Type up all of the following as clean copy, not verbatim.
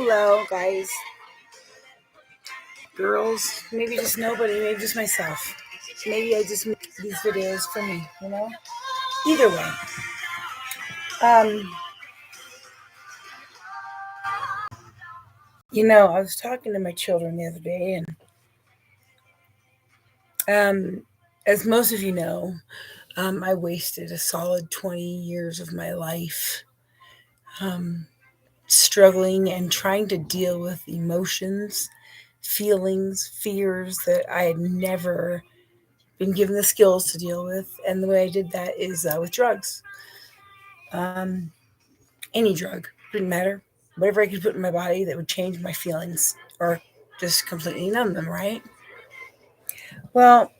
Hello, guys, girls, maybe just nobody, maybe just myself. Maybe I just make these videos for me. Either way. Um, I was talking to my children the other day, and as most of you know, I wasted a solid 20 years of my life struggling and trying to deal with emotions, feelings, fears that I had never been given the skills to deal with. And the way I did that is with drugs. Um, any drug, didn't matter. Whatever I could put in my body that would change my feelings or just completely numb them, right? Well,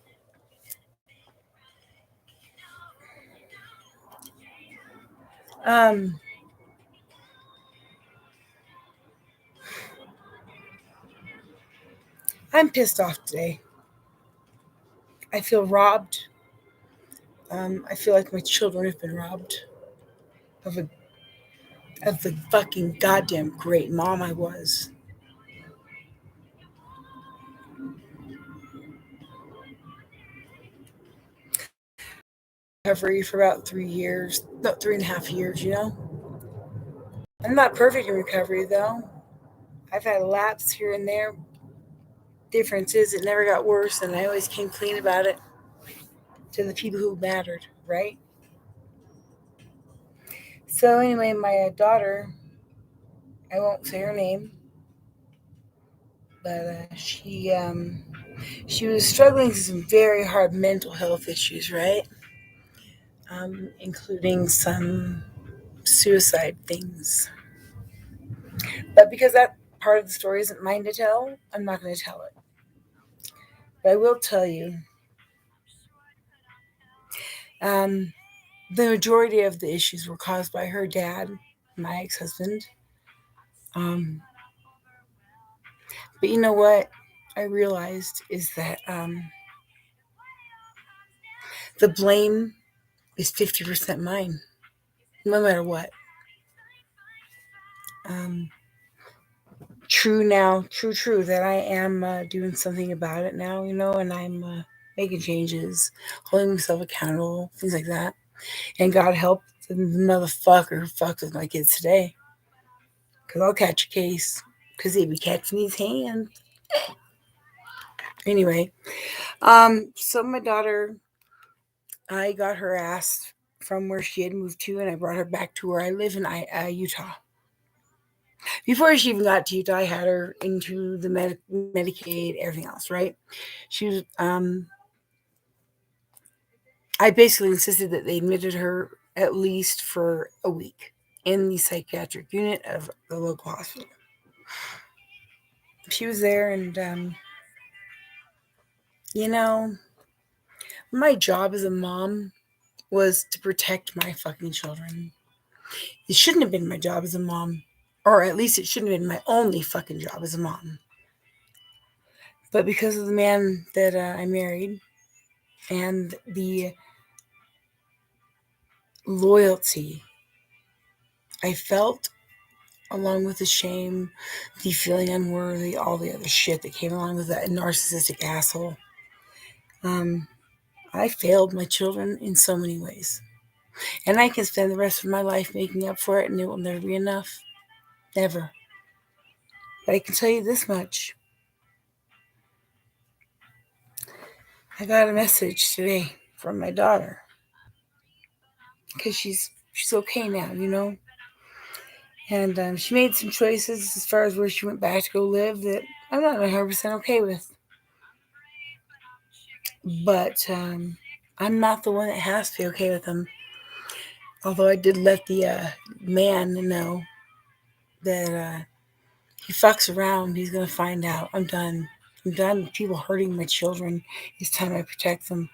um, I'm pissed off today. I feel robbed. I feel like my children have been robbed of the fucking goddamn great mom I was. Recovery for about 3 years, no, 3.5 years. I'm not perfect in recovery though. I've had a lapse here and there. Difference is it never got worse, and I always came clean about it to the people who mattered, right? So anyway, my daughter, I won't say her name, but she was struggling with some very hard mental health issues, right? Including some suicide things. But because that part of the story isn't mine to tell, I'm not going to tell it. But I will tell you, um, the majority of the issues were caused by her dad, my ex-husband. Um, but you know what? I realized is that the blame is 50% mine, no matter what. Um, True now, true that I am doing something about it now, and I'm making changes, holding myself accountable, things like that. And God help the motherfucker who fucks with my kids today, because I'll catch a case, because he'd be catching his hand. Anyway, so my daughter, I got her ass from where she had moved to, and I brought her back to where I live in Utah. Before she even got to Utah, I had her into the Medicaid, everything else, right? She was, I basically insisted that they admitted her at least for a week in the psychiatric unit of the local hospital. She was there, and, you know, my job as a mom was to protect my fucking children. It shouldn't have been my job as a mom, or at least it shouldn't have been my only fucking job as a mom. But because of the man that I married and the loyalty I felt, along with the shame, the feeling unworthy, all the other shit that came along with that narcissistic asshole, um, I failed my children in so many ways. And I can spend the rest of my life making up for it, and it will never be enough. Never. But I can tell you this much. I got a message today from my daughter, because she's okay now. And she made some choices as far as where she went back to go live that I'm not 100% okay with. But I'm not the one that has to be okay with them. Although I did let the man know that he fucks around, he's going to find out. I'm done. I'm done with people hurting my children. It's time I protect them.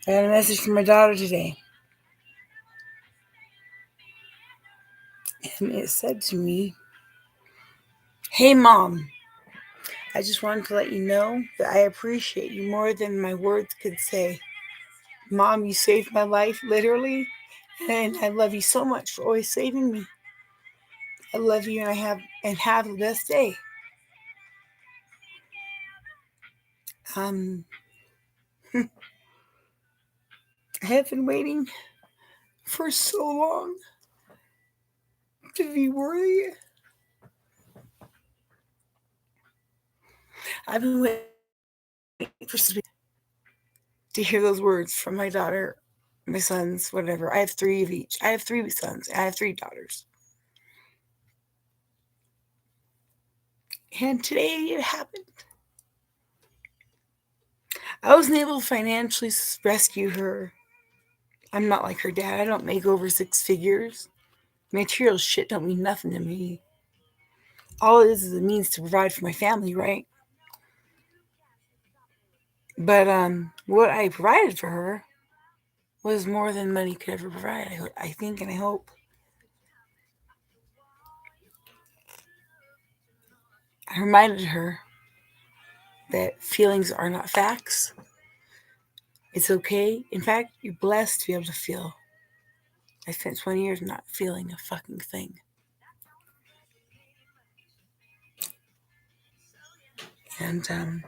I got a message from my daughter today. And it said to me, "Hey, Mom, I just wanted to let you know that I appreciate you more than my words could say. Mom, you saved my life, literally, and I love you so much for always saving me. I love you, and have the best day. Um, I have been waiting for so long to be worthy. I've been waiting for to hear those words from my daughter, my sons, whatever. I have three of each. I have three sons. I have three daughters. And today it happened. I wasn't able to financially rescue her. I'm not like her dad. I don't make over six figures. Material shit don't mean nothing to me. All it is a means to provide for my family, right? But what I provided for her was more than money could ever provide. I think and I hope. I reminded her that feelings are not facts. It's okay. In fact, you're blessed to be able to feel. I spent 20 years not feeling a fucking thing. And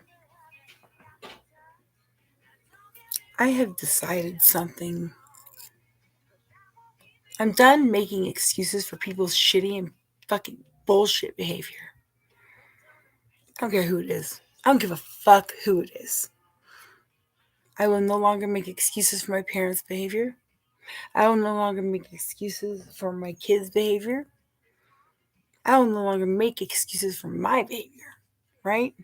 I have decided something. I'm done making excuses for people's shitty and fucking bullshit behavior. I don't care who it is. I don't give a fuck who it is. I will no longer make excuses for my parents' behavior. I will no longer make excuses for my kids' behavior. I will no longer make excuses for my behavior, right?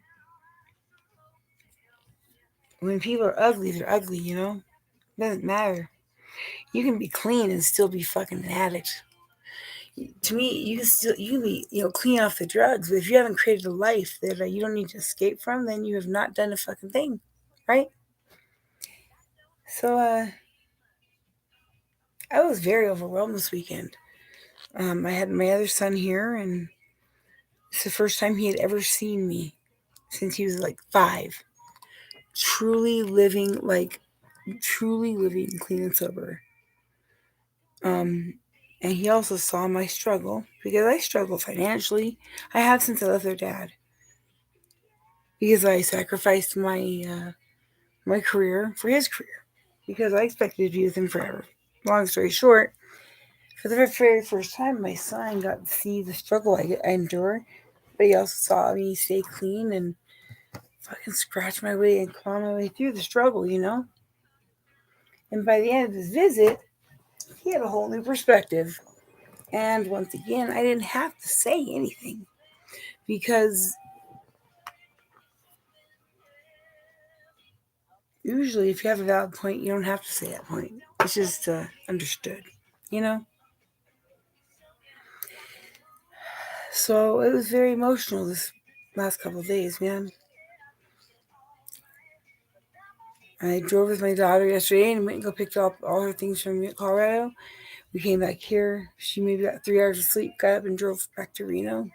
When people are ugly, they're ugly, you know? It doesn't matter. You can be clean and still be fucking an addict. To me, you can be clean off the drugs, but if you haven't created a life that you don't need to escape from, then you have not done a fucking thing, right? So I was very overwhelmed this weekend. I had my other son here, and it's the first time he had ever seen me since he was like 5. Truly living, truly living clean and sober. Um, and he also saw my struggle because I struggle financially. I have since I left their dad because I sacrificed my career for his career because I expected to be with him forever. Long story short, for the very first time, my son got to see the struggle I endure, but he also saw me stay clean and fucking scratch my way and claw my way through the struggle, you know? And by the end of his visit, he had a whole new perspective. And once again, I didn't have to say anything because usually if you have a valid point, you don't have to say that point. It's just understood, you know? So it was very emotional this last couple of days, man. I drove with my daughter yesterday and went and go pick up all her things from Colorado. We came back here. She maybe got 3 hours of sleep, got up and drove back to Reno.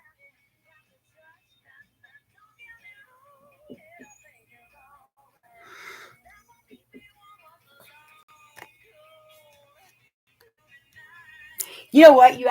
You know what? You